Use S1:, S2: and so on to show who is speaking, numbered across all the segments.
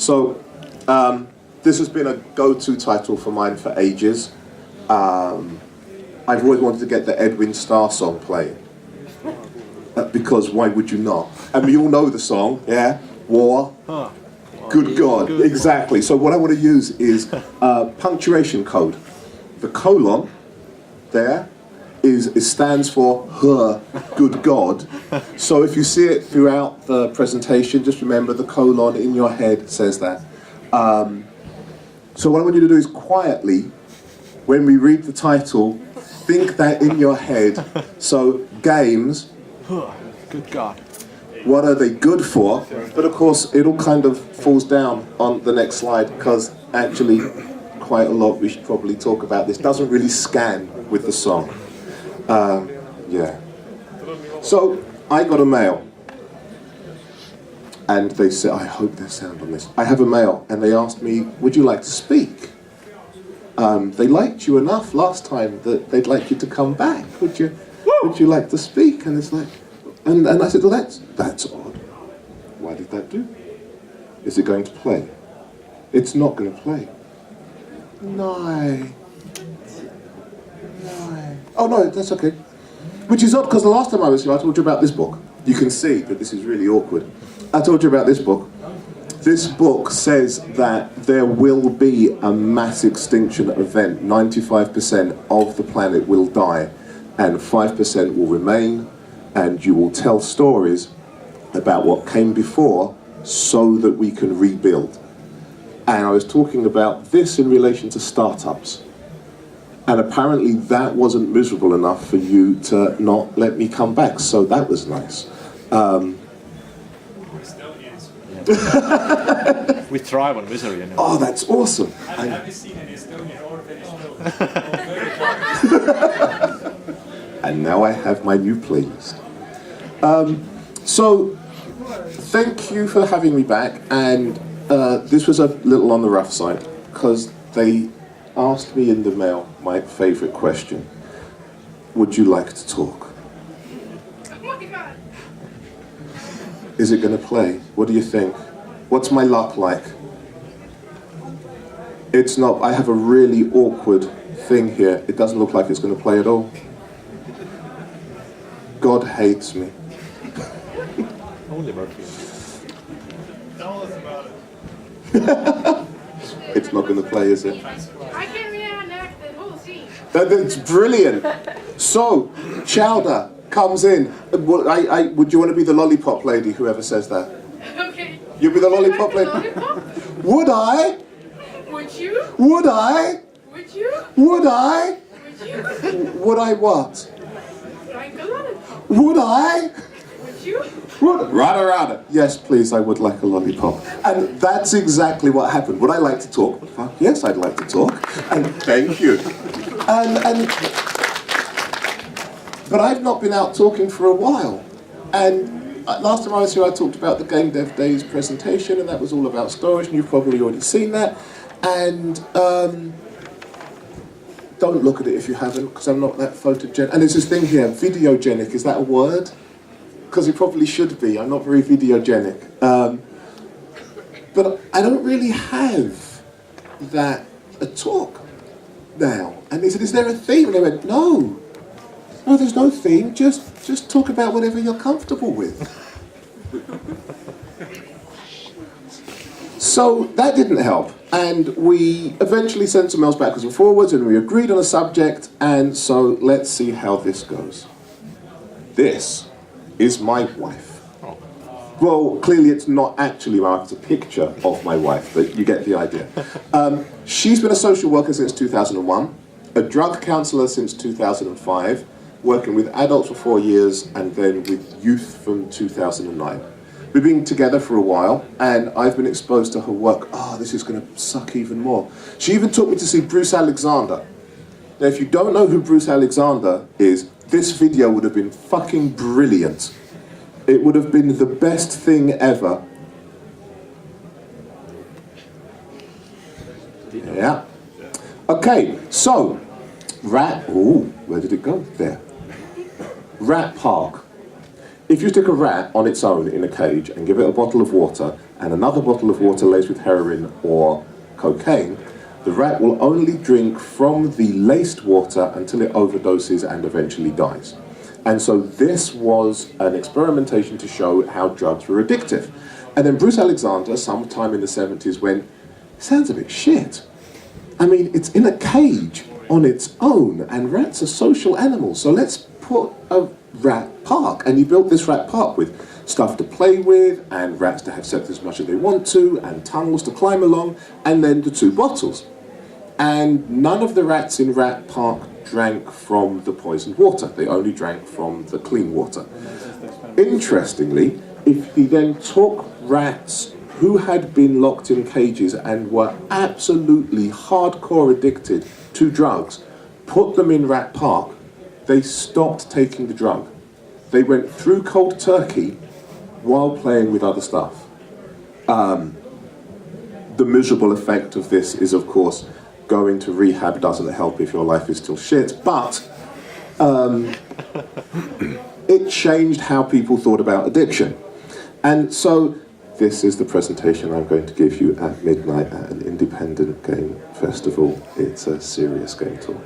S1: So, this has been a go-to title for mine for ages. I've always wanted to get the Edwin Starr song playing. Because why would you not? And we all know the song, yeah? War. Good God, exactly. So what I want to use is punctuation code. The colon there stands for good God. So if you see it throughout the presentation, just remember the colon in your head says that. So what I want you to do is quietly, when we read the title, think that in your head. So games.
S2: Good God.
S1: What are they good for? But of course, it all kind of falls down on the next slide, because actually, quite a lot we should probably talk about. This doesn't really scan with the song. Yeah. So, I got a mail. And they said, I hope there's sound on this. I have a mail, and they asked me, would you like to speak? They liked you enough last time that they'd like you to come back. Would you like to speak? And it's like, and I said, well, that's odd. Why did that do? Is it going to play? It's not going to play. No. Oh no, that's okay. Which is odd, because the last time I was here, I told you about this book. You can see that this is really awkward. I told you about this book. This book says that there will be a mass extinction event. 95% of the planet will die, and 5% will remain, and you will tell stories about what came before so that we can rebuild. And I was talking about this in relation to startups. And apparently that wasn't miserable enough for you to not let me come back, so that was nice.
S2: We thrive on misery. You know.
S1: Oh, that's awesome.
S3: Have you seen an Estonian or Finnish film?
S1: And now I have my new playlist. So, thank you for having me back, and this was a little on the rough side, because they asked me in the mail my favourite question. Would you like to talk?
S4: Oh my God.
S1: Is it going to play? What do you think? What's my luck like? It's not. I have a really awkward thing here. It doesn't look like it's going to play at all. God hates me.
S2: Only Murphy.
S3: Tell us about it.
S1: It's not going to play, is it?
S4: I can reenact the whole scene.
S1: That's brilliant. So, Chowder comes in. Would you want to be the lollipop lady, whoever says that?
S4: Okay.
S1: You'll be the lollipop lady?
S4: Lollipop?
S1: Would I?
S4: Would you?
S1: Would I?
S4: Would you?
S1: Would I?
S4: Would you?
S1: Would I what?
S4: Like a lollipop.
S1: Would I?
S4: Would you?
S1: Rada. Yes, please, I would like a lollipop. And that's exactly what happened. Would I like to talk? Fuck yes, I'd like to talk. And thank you. But I've not been out talking for a while. And last time I was here, I talked about the Game Dev Days presentation, and that was all about storage, and you've probably already seen that. And don't look at it if you haven't, because I'm not that photogenic. And there's this thing here, videogenic, is that a word? Because it probably should be. I'm not very videogenic. But I don't really have that a talk now. And they said, is there a theme? And I went, no, there's no theme. Just talk about whatever you're comfortable with. So that didn't help. And we eventually sent some mails backwards and forwards, and we agreed on a subject. And so let's see how this goes. This is my wife. Well, clearly it's not actually my wife, it's a picture of my wife, but you get the idea. She's been a social worker since 2001, a drug counsellor since 2005, working with adults for 4 years, and then with youth from 2009. We've been together for a while, and I've been exposed to her work. Oh, this is going to suck even more. She even took me to see Bruce Alexander. Now, if you don't know who Bruce Alexander is, this video would have been fucking brilliant. It would have been the best thing ever. Yeah. Okay, so, where did it go? There. Rat Park. If you stick a rat on its own in a cage and give it a bottle of water and another bottle of water laced with heroin or cocaine, the rat will only drink from the laced water until it overdoses and eventually dies. And so this was an experimentation to show how drugs were addictive. And then Bruce Alexander, sometime in the 70s, went, sounds a bit shit. I mean, it's in a cage on its own, and rats are social animals, so let's put a rat park. And he built this rat park with stuff to play with, and rats to have sex as much as they want to, and tunnels to climb along, and then the 2 bottles. And none of the rats in Rat Park drank from the poisoned water. They only drank from the clean water. Interestingly, if he then took rats who had been locked in cages and were absolutely hardcore addicted to drugs, put them in Rat Park, they stopped taking the drug. They went through cold turkey while playing with other stuff. The miserable effect of this is, of course, going to rehab doesn't help if your life is still shit, but it changed how people thought about addiction. And so this is the presentation I'm going to give you at midnight at an independent game festival. It's a serious game talk.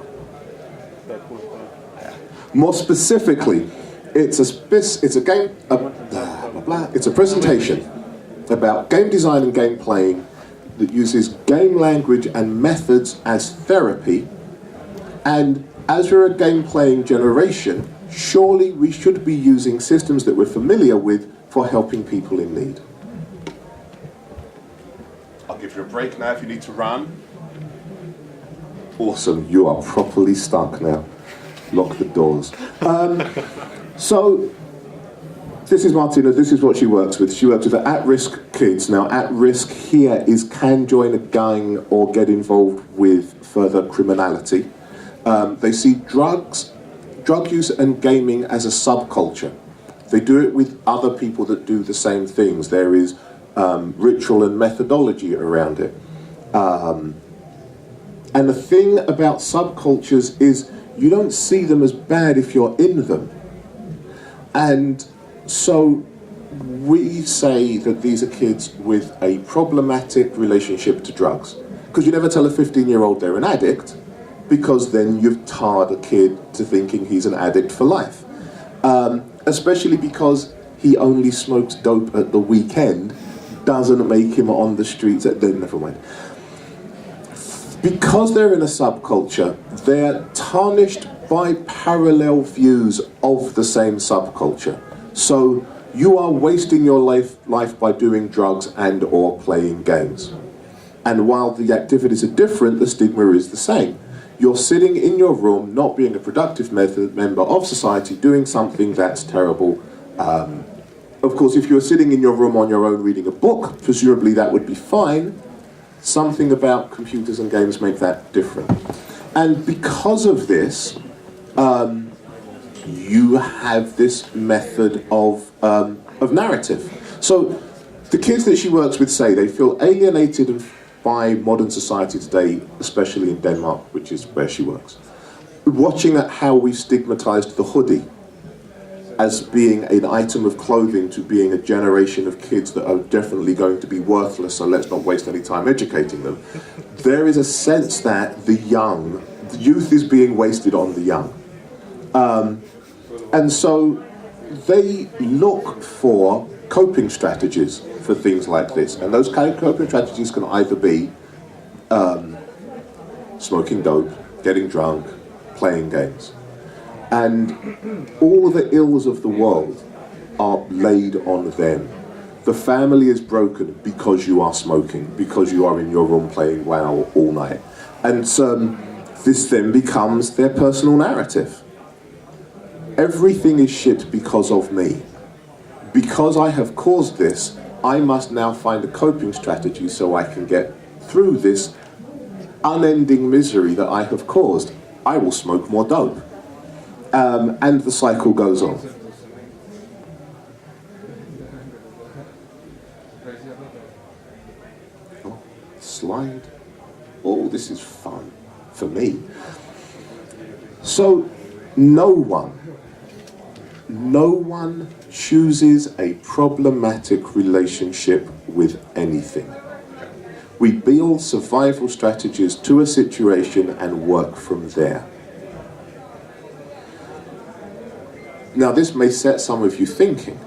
S1: More specifically, it's a presentation about game design and game playing that uses game language and methods as therapy. And as we're a game playing generation, surely we should be using systems that we're familiar with for helping people in need. I'll give you a break now if you need to run. Awesome, you are properly stuck now. Lock the doors. So, this is Martina, this is what she works with. She works with at-risk kids. Now, at-risk here is can join a gang or get involved with further criminality. They see drug use and gaming as a subculture. They do it with other people that do the same things. There is ritual and methodology around it. And the thing about subcultures is you don't see them as bad if you're in them. And so we say that these are kids with a problematic relationship to drugs. Because you never tell a 15-year-old they're an addict, because then you've tarred a kid to thinking he's an addict for life. Especially because he only smokes dope at the weekend doesn't make him on the streets never mind. Because they're in a subculture, they're tarnished by parallel views of the same subculture. So you are wasting your life by doing drugs and or playing games. And while the activities are different, the stigma is the same. You're sitting in your room, not being a productive member of society, doing something that's terrible. Of course, if you're sitting in your room on your own reading a book, presumably that would be fine. Something about computers and games make that different. And because of this, you have this method of narrative. So the kids that she works with say they feel alienated by modern society today, especially in Denmark, which is where she works. Watching at how we've stigmatized the hoodie as being an item of clothing to being a generation of kids that are definitely going to be worthless, so let's not waste any time educating them. There is a sense that the youth is being wasted on the young. And so they look for coping strategies for things like this. And those kind of coping strategies can either be smoking dope, getting drunk, playing games. And all the ills of the world are laid on them. The family is broken because you are smoking, because you are in your room playing WoW all night. And so this then becomes their personal narrative. Everything is shit because of me. Because I have caused this, I must now find a coping strategy so I can get through this unending misery that I have caused. I will smoke more dope. And the cycle goes on. Oh, slide. Oh, this is fun for me. So no one no one chooses a problematic relationship with anything. We build survival strategies to a situation and work from there. Now this may set some of you thinking,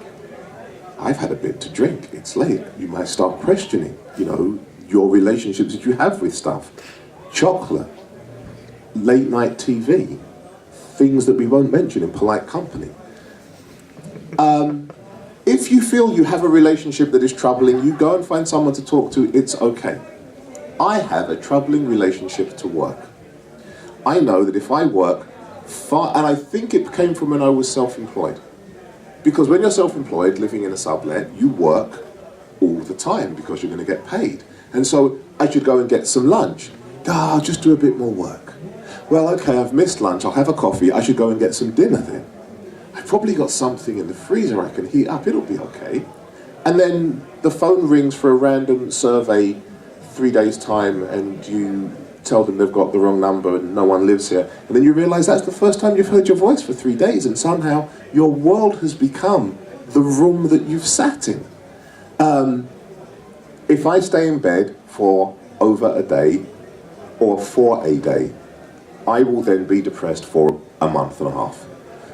S1: I've had a bit to drink, it's late. You might start questioning, your relationships that you have with stuff. Chocolate, late night TV, things that we won't mention in polite company. If you feel you have a relationship that is troubling you, go and find someone to talk to, it's okay. I have a troubling relationship to work. I know that if I work and I think it came from when I was self-employed. Because when you're self-employed, living in a sublet, you work all the time because you're going to get paid. And so I should go and get some lunch. I'll just do a bit more work. Well, okay, I've missed lunch, I'll have a coffee, I should go and get some dinner then. I've probably got something in the freezer I can heat up, it'll be okay. And then the phone rings for a random survey 3 days' time and you tell them they've got the wrong number and no one lives here. And then you realise that's the first time you've heard your voice for 3 days and somehow your world has become the room that you've sat in. If I stay in bed for over a day or for a day, I will then be depressed for a month and a half.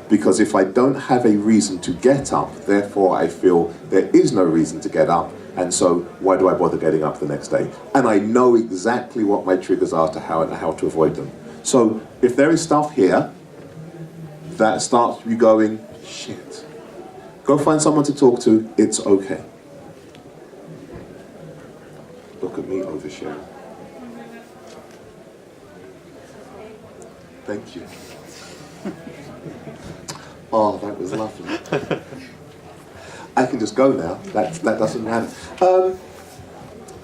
S1: Because if I don't have a reason to get up, therefore I feel there is no reason to get up, and so why do I bother getting up the next day? And I know exactly what my triggers are to how to avoid them. So if there is stuff here that starts you going, shit, go find someone to talk to, it's okay. Look at me oversharing. Thank you. Oh, that was lovely. I can just go now. That doesn't matter.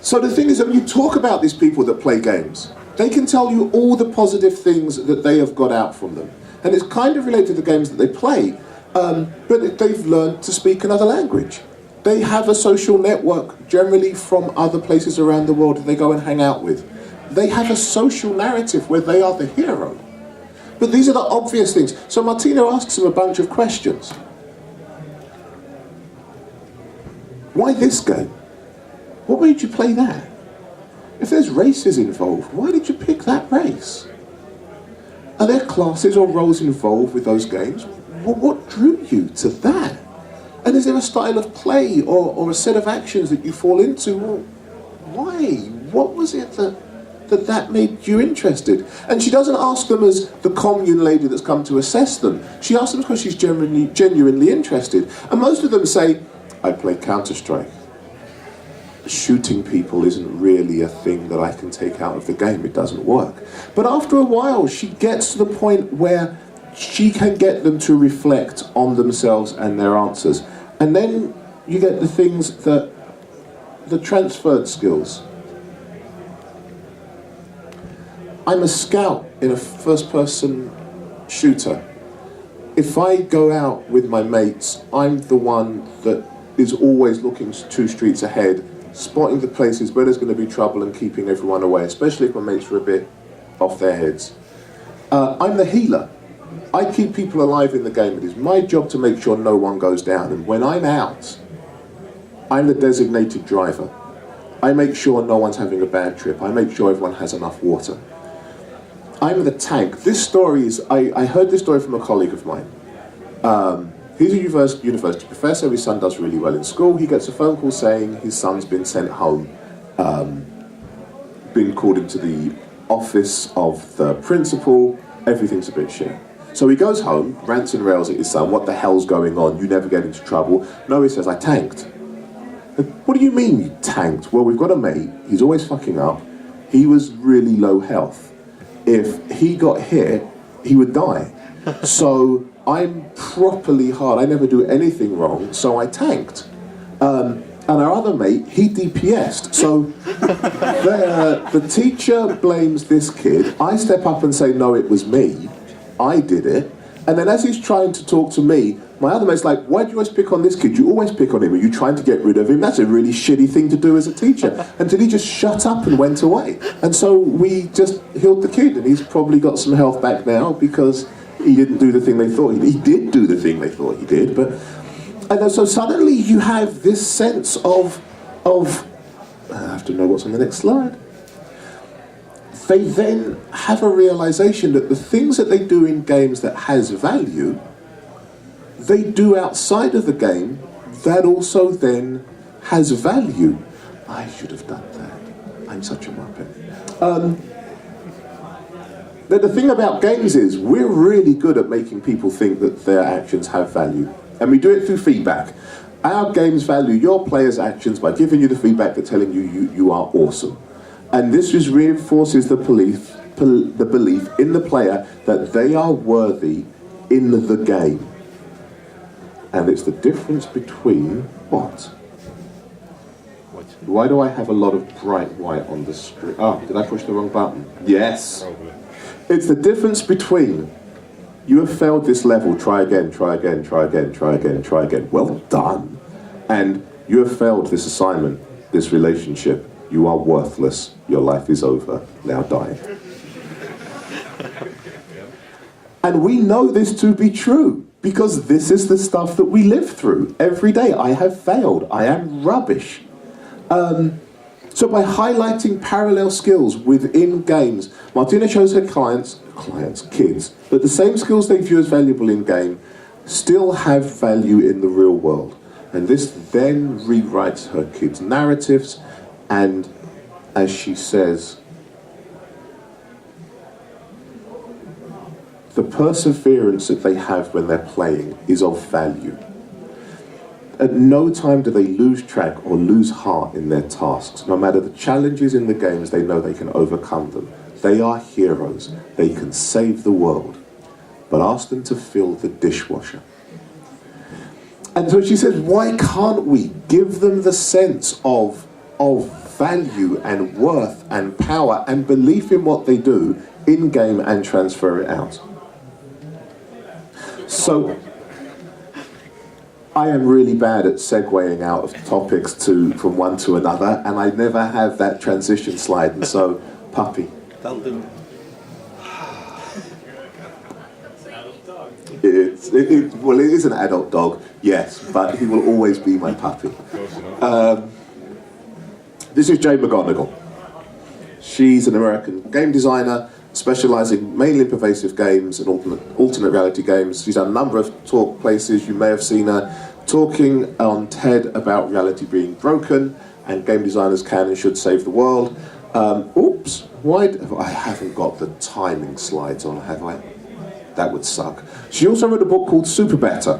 S1: So the thing is that when you talk about these people that play games, they can tell you all the positive things that they have got out from them. And it's kind of related to the games that they play, but they've learned to speak another language. They have a social network, generally from other places around the world that they go and hang out with. They have a social narrative where they are the hero. But these are the obvious things. So Martina asks him a bunch of questions. Why this game? What made you play that? If there's races involved, why did you pick that race? Are there classes or roles involved with those games? What drew you to that? And is there a style of play or a set of actions that you fall into? Well, why? What was it that made you interested? And she doesn't ask them as the commune lady that's come to assess them. She asks them because she's genuinely interested. And most of them say, I play Counter-Strike. Shooting people isn't really a thing that I can take out of the game. It doesn't work. But after a while, she gets to the point where she can get them to reflect on themselves and their answers. And then you get the things that, the transferred skills. I'm a scout in a first-person shooter. If I go out with my mates, I'm the one that is always looking 2 streets ahead, spotting the places where there's going to be trouble and keeping everyone away, especially if my mates are a bit off their heads. I'm the healer. I keep people alive in the game. It is my job to make sure no one goes down. And when I'm out, I'm the designated driver. I make sure no one's having a bad trip. I make sure everyone has enough water. I'm the tank. This story is, I heard this story from a colleague of mine. He's a university professor, his son does really well in school. He gets a phone call saying his son's been sent home, been called into the office of the principal, everything's a bit shit. So he goes home, rants and rails at his son, what the hell's going on, you never get into trouble. No, he says, I tanked. What do you mean you tanked? Well, we've got a mate, he's always fucking up, he was really low health. If he got hit, he would die. So I'm properly hard, I never do anything wrong, so I tanked. And our other mate, he DPS'd. So the teacher blames this kid, I step up and say, no, it was me, I did it. And then as he's trying to talk to me, my other mate's like, why do you always pick on this kid? You always pick on him. Are you trying to get rid of him? That's a really shitty thing to do as a teacher. Until he just shut up and went away. And so we just healed the kid, and he's probably got some health back now because he didn't do the thing they thought he did. He did do the thing they thought he did, but... And so suddenly you have this sense of I have to know what's on the next slide. They then have a realization that the things that they do in games that has value, they do outside of the game that also then has value. I should have done that. I'm such a muppet. The thing about games is we're really good at making people think that their actions have value. And we do it through feedback. Our games value your players' actions by giving you the feedback that telling you are awesome. And this just reinforces the belief in the player that they are worthy in the game. And it's the difference between what? Why do I have a lot of bright white on the screen? Oh, did I push the wrong button? Yes. It's the difference between you have failed this level, try again, try again, try again, try again, try again. Well done. And you have failed this assignment, this relationship. You are worthless. Your life is over. Now die. And we know this to be true because this is the stuff that we live through every day. I have failed. I am rubbish. So by highlighting parallel skills within games, Martina shows her kids, that the same skills they view as valuable in game still have value in the real world. And this then rewrites her kids' narratives, and as she says, the perseverance that they have when they're playing is of value. At no time do they lose track or lose heart in their tasks. No matter the challenges in the games, they know they can overcome them. They are heroes. They can save the world. But ask them to fill the dishwasher. And so she says, why can't we give them the sense of value and worth and power and belief in what they do in game and transfer it out? So I am really bad at segueing out of topics from one to another, and I never have that transition slide, and so, puppy.
S2: That'll do.
S1: Well, it is an adult dog, yes, but he will always be my puppy. This is Jane McGonigal. She's an American game designer, specialising mainly in pervasive games and alternate reality games. She's done a number of talk places. You may have seen her talking on TED about reality being broken and game designers can and should save the world. Oops, I haven't got the timing slides on, have I? That would suck. She also wrote a book called Super Better.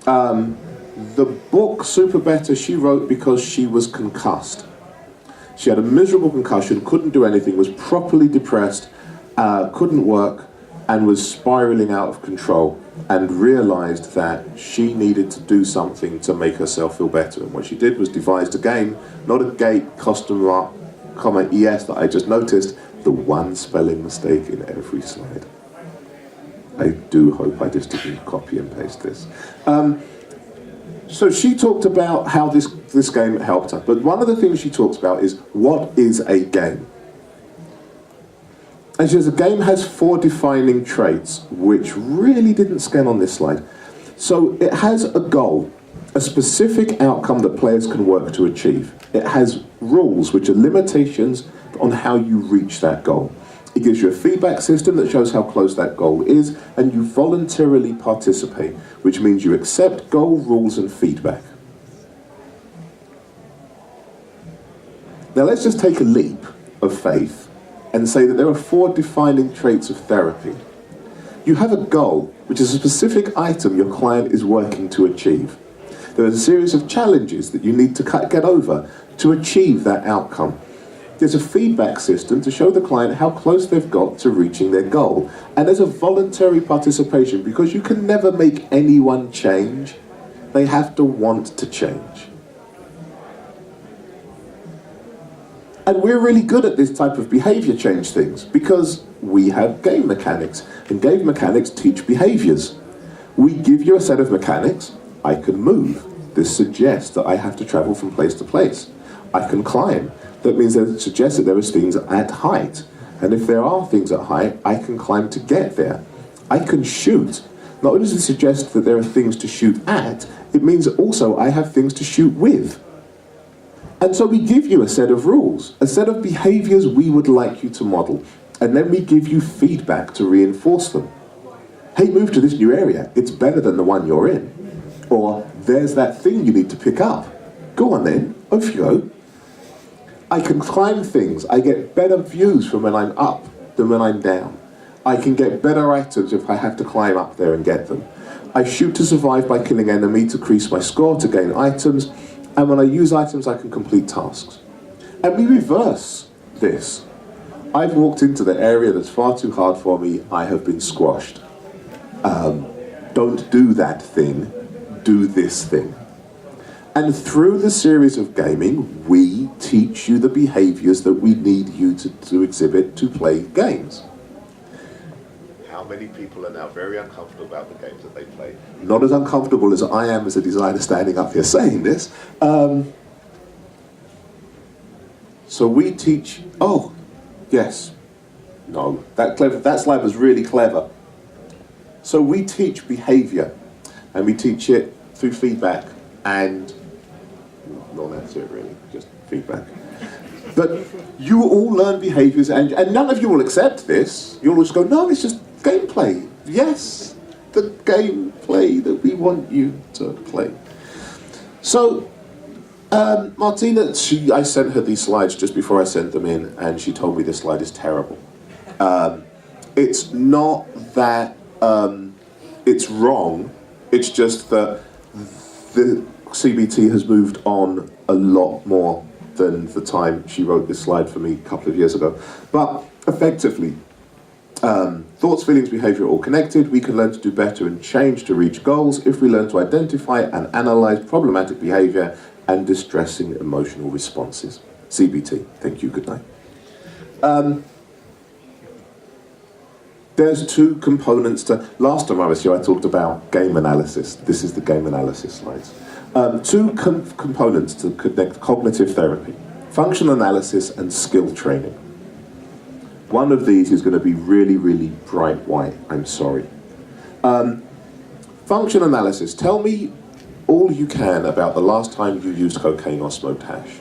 S1: The book Super Better she wrote because she was concussed. She had a miserable concussion, couldn't do anything, was properly depressed, couldn't work, and was spiraling out of control, and realized that she needed to do something to make herself feel better. And what she did was devised a game, not a gate, custom mark, comma, ES that I just noticed, the one spelling mistake in every slide. I do hope I just didn't copy and paste this. So she talked about how this game helped her, but one of the things she talks about is, what is a game? And she says a game has 4 defining traits, which really didn't scan on this slide. So it has a goal, a specific outcome that players can work to achieve. It has rules, which are limitations on how you reach that goal. It gives you a feedback system that shows how close that goal is, and you voluntarily participate, which means you accept goal, rules, and feedback. Now let's just take a leap of faith and say that there are 4 defining traits of therapy. You have a goal, which is a specific item your client is working to achieve. There is a series of challenges that you need to get over to achieve that outcome. There's a feedback system to show the client how close they've got to reaching their goal. And there's a voluntary participation, because you can never make anyone change. They have to want to change. And we're really good at this type of behavior change things because we have game mechanics, and game mechanics teach behaviors. We give you a set of mechanics. I can move. This suggests that I have to travel from place to place. I can climb. That means that it suggests that there are things at height. And if there are things at height, I can climb to get there. I can shoot. Not only does it suggest that there are things to shoot at, it means that also I have things to shoot with. And so we give you a set of rules, a set of behaviors we would like you to model, and then we give you feedback to reinforce them. Hey, move to this new area. It's better than the one you're in. Or, there's that thing you need to pick up. Go on then, off you go. I can climb things. I get better views from when I'm up than when I'm down. I can get better items if I have to climb up there and get them. I shoot to survive by killing enemy to increase my score to gain items. And when I use items, I can complete tasks. And we reverse this. I've walked into the area that's far too hard for me. I have been squashed. Don't do that thing. Do this thing. And through the series of gaming, we teach you the behaviors that we need you to exhibit to play games. How many people are now very uncomfortable about the games that they play? Not as uncomfortable as I am as a designer standing up here saying this. So we teach, oh, yes, no, that slide was really clever. So we teach behavior, and we teach it through feedback and, no, that's it really, just feedback. But you all learn behaviors, and none of you will accept this. You'll just go, no, it's just gameplay. Yes, the gameplay that we want you to play. So, Martina, I sent her these slides just before I sent them in, and she told me this slide is terrible. It's not that it's wrong, it's just that the CBT has moved on a lot more than the time she wrote this slide for me a couple of years ago. But effectively, thoughts, feelings, behavior are all connected. We can learn to do better and change to reach goals if we learn to identify and analyze problematic behavior and distressing emotional responses. CBT. Thank you. Good night. There's two components to... Last time I was here, I talked about game analysis. This is the game analysis slides. Two components to connect cognitive therapy. Function analysis and skill training. One of these is going to be really, really bright white. I'm sorry. Function analysis. Tell me all you can about the last time you used cocaine or smoked hash.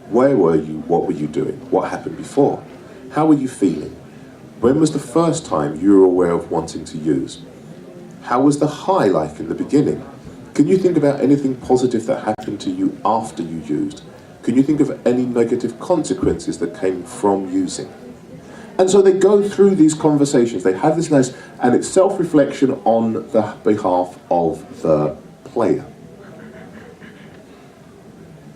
S1: Where were you? What were you doing? What happened before? How were you feeling? When was the first time you were aware of wanting to use? How was the high like in the beginning? Can you think about anything positive that happened to you after you used? Can you think of any negative consequences that came from using? And so they go through these conversations. They have this nice, and it's self-reflection on the behalf of the player.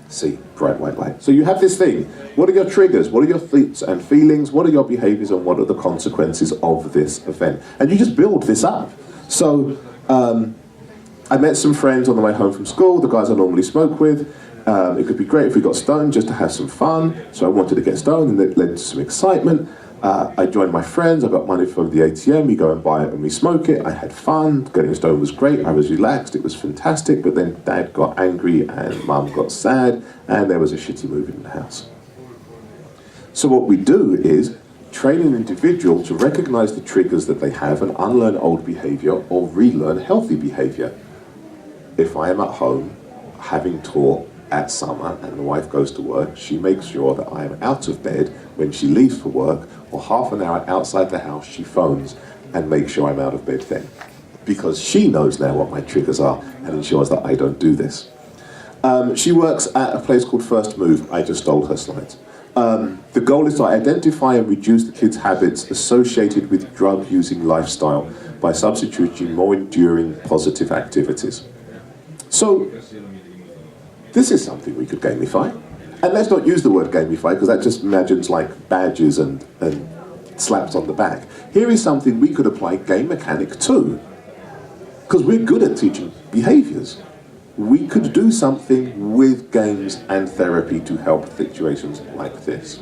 S1: See, bright white light. So you have this thing. What are your triggers? What are your thoughts and feelings? What are your behaviors? And what are the consequences of this event? And you just build this up. So I met some friends on the way home from school, the guys I normally smoke with. It could be great if we got stoned just to have some fun. So I wanted to get stoned, and it led to some excitement. I joined my friends, I got money from the ATM, we go and buy it and we smoke it. I had fun, getting stoned was great, I was relaxed, it was fantastic, but then Dad got angry and Mum got sad, and there was a shitty movie in the house. So what we do is train an individual to recognize the triggers that they have and unlearn old behavior or relearn healthy behavior. If I am at home, having taught at summer and the wife goes to work, she makes sure that I am out of bed when she leaves for work, or half an hour outside the house she phones and makes sure I'm out of bed then. Because she knows now what my triggers are and ensures that I don't do this. She works at a place called First Move. I just stole her slides. The goal is to identify and reduce the kids' habits associated with drug-using lifestyle by substituting more enduring positive activities. So, this is something we could gamify. And let's not use the word gamify, because that just imagines like badges and slaps on the back. Here is something we could apply game mechanic to, because we're good at teaching behaviors. We could do something with games and therapy to help situations like this.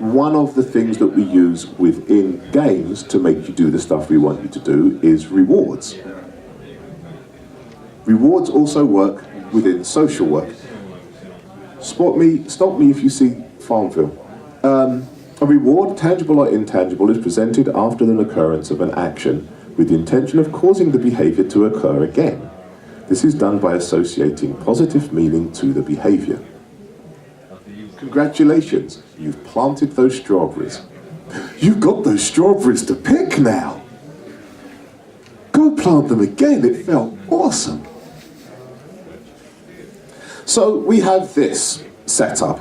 S1: One of the things that we use within games to make you do the stuff we want you to do is rewards. Rewards also work within social work. Stop me if you see Farmville. A reward, tangible or intangible, is presented after the occurrence of an action with the intention of causing the behavior to occur again. This is done by associating positive meaning to the behavior. Congratulations, you've planted those strawberries. You've got those strawberries to pick now. Go plant them again, it felt awesome. So we have this setup.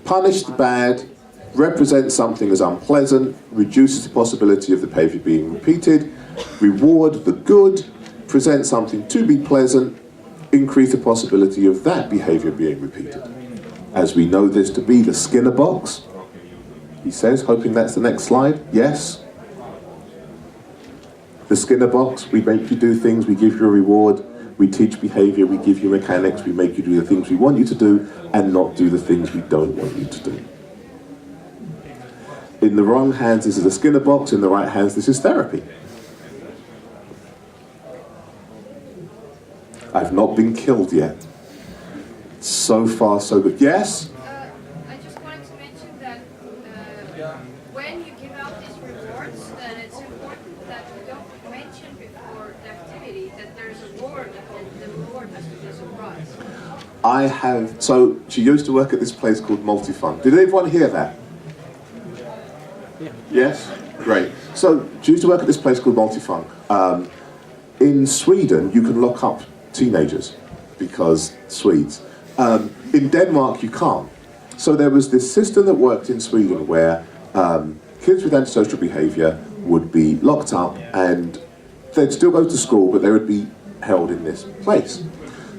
S1: Punish the bad, represent something as unpleasant, reduces the possibility of the behavior being repeated, reward the good, present something to be pleasant, increase the possibility of that behavior being repeated. As we know this to be the Skinner box, he says, hoping that's the next slide, yes. The Skinner box, we make you do things, we give you a reward, we teach behavior, we give you mechanics, we make you do the things we want you to do and not do the things we don't want you to do. In the wrong hands, this is a Skinner box. In the right hands, this is therapy. I've not been killed yet. So far, so good. Yes?
S4: I just wanted to mention that when you give out these rewards, then it's important that you don't mention before the activity that there's a reward and the reward has to be a surprise.
S1: I have, so she used to work at this place called Multifund. Did anyone hear that? Yes? Great. So she used to work at this place called Multifund. In Sweden, you can lock up teenagers because Swedes. In Denmark, you can't. So there was this system that worked in Sweden where kids with antisocial behavior would be locked up and they'd still go to school, but they would be held in this place.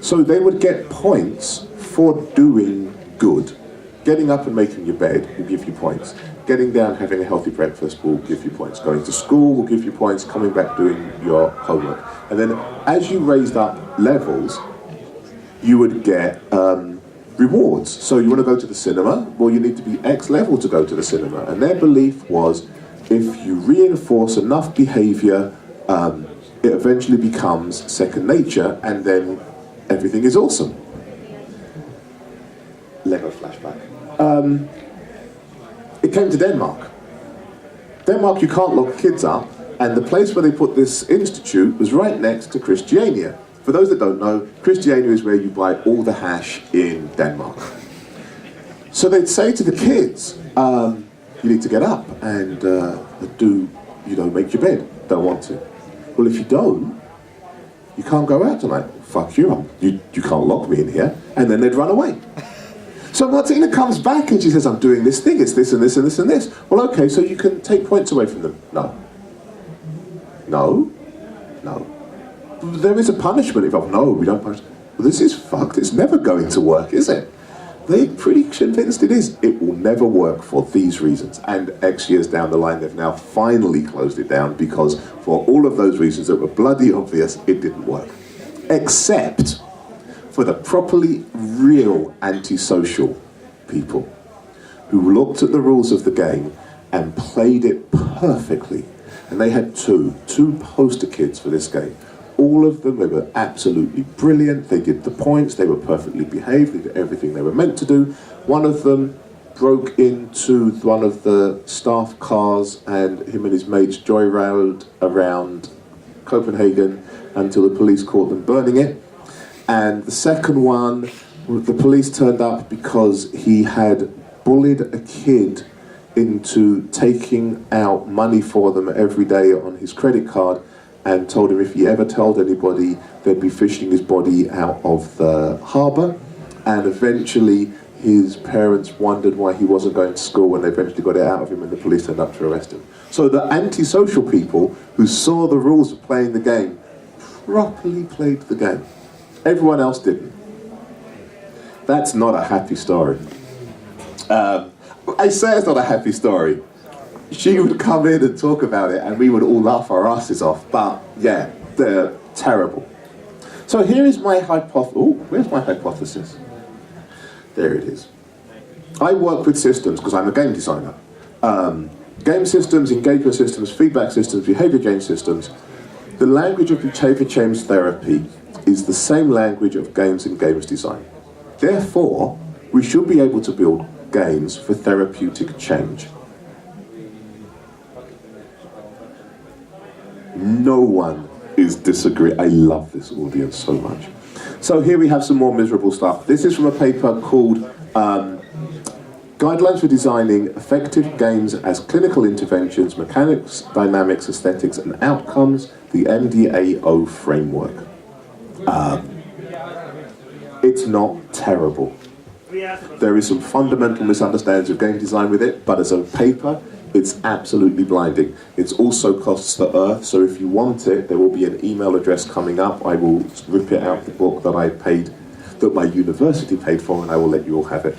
S1: So they would get points for doing good. Getting up and making your bed will give you points. Getting down, having a healthy breakfast will give you points. Going to school will give you points. Coming back doing your homework. And then as you raised up levels, you would get rewards. So you want to go to the cinema? Well, you need to be X level to go to the cinema. And their belief was if you reinforce enough behavior, it eventually becomes second nature and then everything is awesome. Lego flashback. It came to Denmark. Denmark, you can't lock kids up, and the place where they put this institute was right next to Christiania. For those that don't know, Christiania is where you buy all the hash in Denmark. So they'd say to the kids, you need to get up and make your bed. Don't want to. Well, if you don't, you can't go out tonight. Fuck you, you can't lock me in here. And then they'd run away. So Martina comes back and she says, I'm doing this thing, it's this and this and this and this. Well, okay, so you can take points away from them. No. No. No. There is a punishment involved. No, we don't punish. Well, this is fucked. It's never going to work, is it? They're pretty convinced it is. It will never work for these reasons. And X years down the line, they've now finally closed it down because for all of those reasons that were bloody obvious, it didn't work. Except for the properly real antisocial people who looked at the rules of the game and played it perfectly. And they had two poster kids for this game. All of them, they were absolutely brilliant. They did the points, they were perfectly behaved, they did everything they were meant to do. One of them broke into one of the staff cars and him and his mates joyrided around Copenhagen until the police caught them burning it. And the second one, the police turned up because he had bullied a kid into taking out money for them every day on his credit card and told him if he ever told anybody, they'd be fishing his body out of the harbour. And eventually his parents wondered why he wasn't going to school and they eventually got it out of him and the police turned up to arrest him. So the antisocial people who saw the rules of playing the game properly played the game. Everyone else didn't. That's not a happy story. I say it's not a happy story. She would come in and talk about it and we would all laugh our asses off, but yeah, they're terrible. So here is my hypothesis. Oh, where's my hypothesis? There it is. I work with systems because I'm a game designer. Game systems, engagement systems, feedback systems, behavior change systems. The language of behavior change therapy is the same language of games and games design. Therefore, we should be able to build games for therapeutic change. No one is disagreeing. I love this audience so much. So here we have some more miserable stuff. This is from a paper called Guidelines for Designing Effective Games as Clinical Interventions, Mechanics, Dynamics, Aesthetics and Outcomes, the MDAO Framework. It's not terrible. There is some fundamental misunderstandings of game design with it, but as a paper, it's absolutely blinding. It also costs the earth, so if you want it, there will be an email address coming up. I will rip it out the book that I paid, that my university paid for, and I will let you all have it.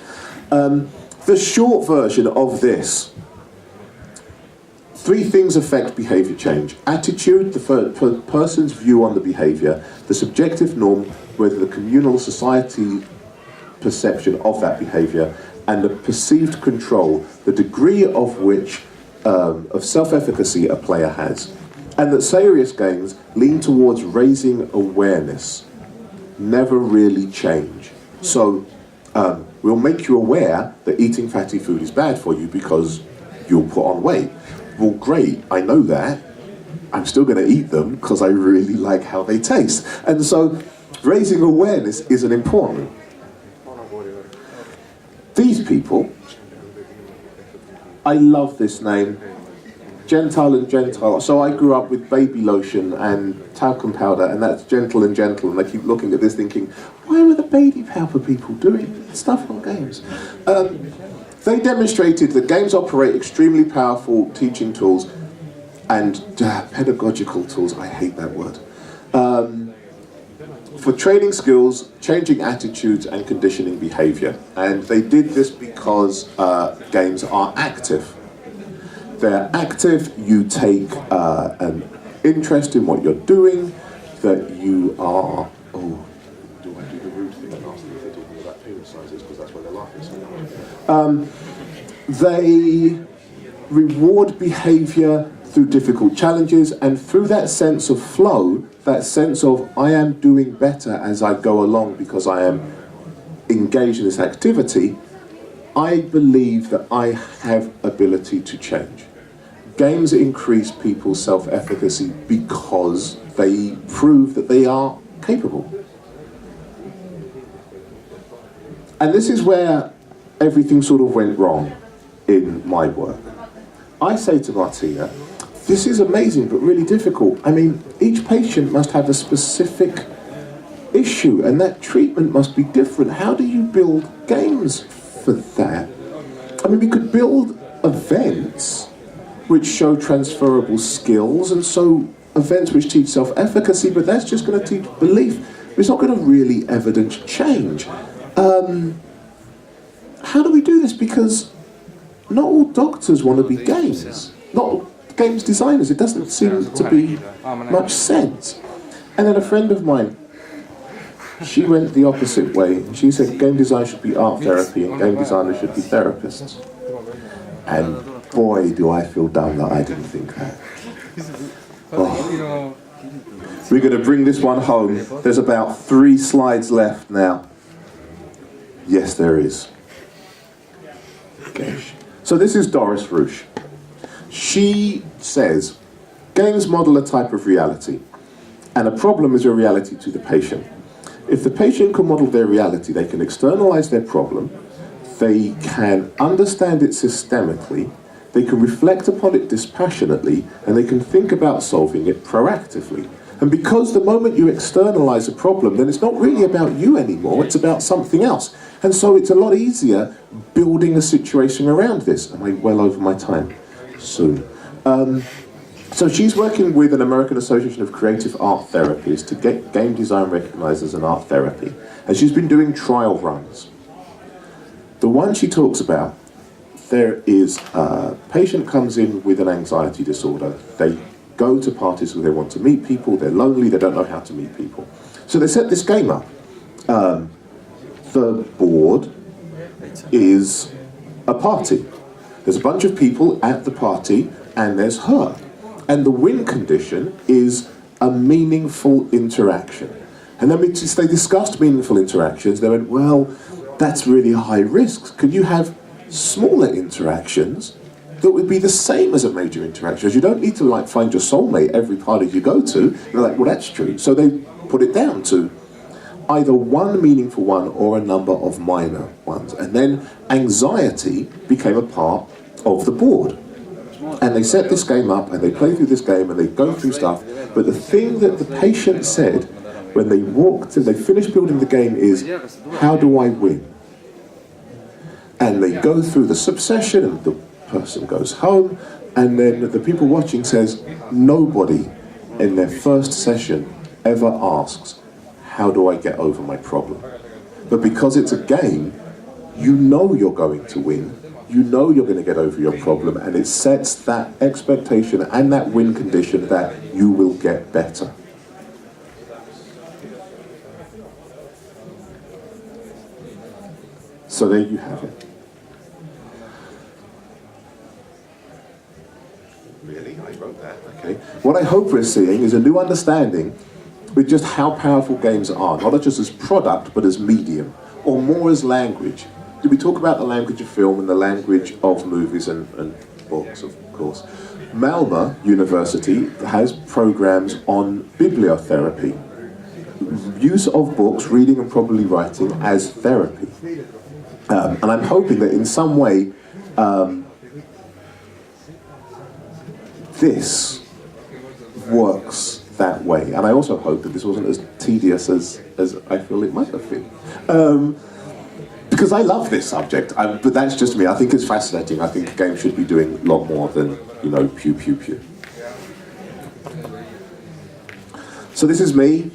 S1: The short version of this: 3 things affect behavior change. Attitude, the person's view on the behavior, the subjective norm, whether the communal society perception of that behavior, and the perceived control, the degree of which of self-efficacy a player has. And that serious games lean towards raising awareness, never really change. So we'll make you aware that eating fatty food is bad for you because you'll put on weight. Well, great, I know that. I'm still going to eat them because I really like how they taste. And so raising awareness isn't important. These people, I love this name, Gentle and Gentile. So I grew up with baby lotion and talcum powder, and that's Gentle and Gentle, and I keep looking at this thinking, why were the baby powder people doing stuff on games? They demonstrated that games operate extremely powerful teaching tools and pedagogical tools, I hate that word, for training skills, changing attitudes and conditioning behavior. And they did this because games are active. They're active, you take an interest in what you're doing, that you are, oh, do I do the rude thing and ask them if they're talking about penis sizes, because that's why they're laughing so much. They reward behavior through difficult challenges, and through that sense of flow, that sense of I am doing better as I go along because I am engaged in this activity, I believe that I have ability to change. Games increase people's self-efficacy because they prove that they are capable. And this is where everything sort of went wrong in my work. I say to Martina, this is amazing but really difficult. I mean, each patient must have a specific issue and that treatment must be different. How do you build games for that? I mean, we could build events which show transferable skills, and so events which teach self-efficacy, but that's just going to teach belief. It's not going to really evidence change. How do we do this? Because not all doctors want to be games. Not all games designers. It doesn't seem to be much sense. And then a friend of mine, she went the opposite way. She said game design should be art therapy and game designers should be therapists. And boy, do I feel dumb that I didn't think that. Oh. We're going to bring this one home. There's about 3 slides left now. Yes, there is. Gosh. So this is Doris Ruch. She says, games model a type of reality, and a problem is a reality to the patient. If the patient can model their reality, they can externalize their problem, they can understand it systemically, they can reflect upon it dispassionately, and they can think about solving it proactively. And because the moment you externalize a problem, then it's not really about you anymore, it's about something else. And so it's a lot easier building a situation around this. Am I well over my time? Soon. So she's working with an American Association of Creative Art Therapists to get game design recognized as an art therapy. And she's been doing trial runs. The one she talks about, there is a patient comes in with an anxiety disorder. They go to parties where they want to meet people, they're lonely, they don't know how to meet people. So they set this game up. The board is a party. There's a bunch of people at the party, and there's her. And the win condition is a meaningful interaction. And then they discussed meaningful interactions. They went, well, that's really high risk. Could you have smaller interactions that would be the same as a major interaction? You don't need to like find your soulmate every party you go to. They're like, well, that's true. So they put it down to either one meaningful one or a number of minor ones. And then anxiety became a part of the board. And they set this game up and they play through this game and they go through stuff. But the thing that the patient said when they walked and they finished building the game is, how do I win? And they go through the sub-session and the person goes home, and then the people watching says, nobody in their first session ever asks, how do I get over my problem? But because it's a game, you know you're going to win, you know you're going to get over your problem, and it sets that expectation and that win condition that you will get better. So there you have it. Really? I wrote that, okay. What I hope we're seeing is a new understanding with just how powerful games are, not just as product, but as medium, or more as language. Did we talk about the language of film and the language of movies and books, of course? Malmö University has programs on bibliotherapy, use of books, reading and probably writing as therapy. And I'm hoping that in some way, this works that way. And I also hope that this wasn't as tedious as I feel it might have been. Because I love this subject, but that's just me. I think it's fascinating. I think games should be doing a lot more than, you know, pew, pew, pew. So this is me.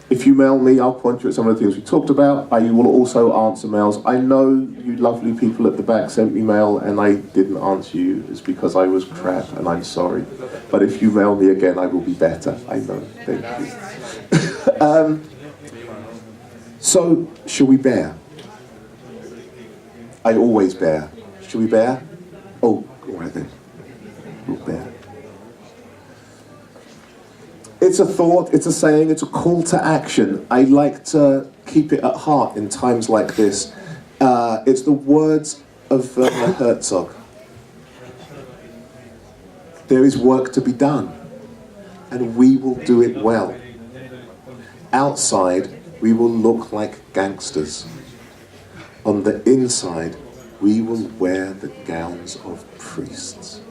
S1: If you mail me, I'll point you at some of the things we talked about. I will also answer mails. I know you lovely people at the back sent me mail and I didn't answer you. It's because I was crap and I'm sorry. But if you mail me again, I will be better. I know. Thank you. So, shall we bear? I always bear. Shall we bear? Oh, all right then. We'll bear. It's a thought, it's a saying, it's a call to action. I like to keep it at heart in times like this. It's the words of Werner Herzog. There is work to be done, and we will do it well. Outside, we will look like gangsters. On the inside, we will wear the gowns of priests.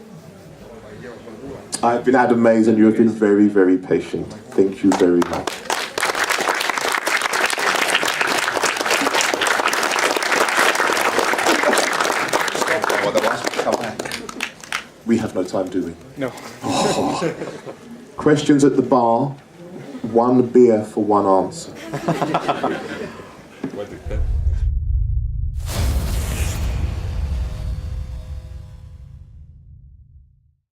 S1: I've been Adam Mays and you have been very, very patient. Thank you very much. We have no time, do we?
S2: No.
S1: Oh. Questions at the bar, one beer for one answer.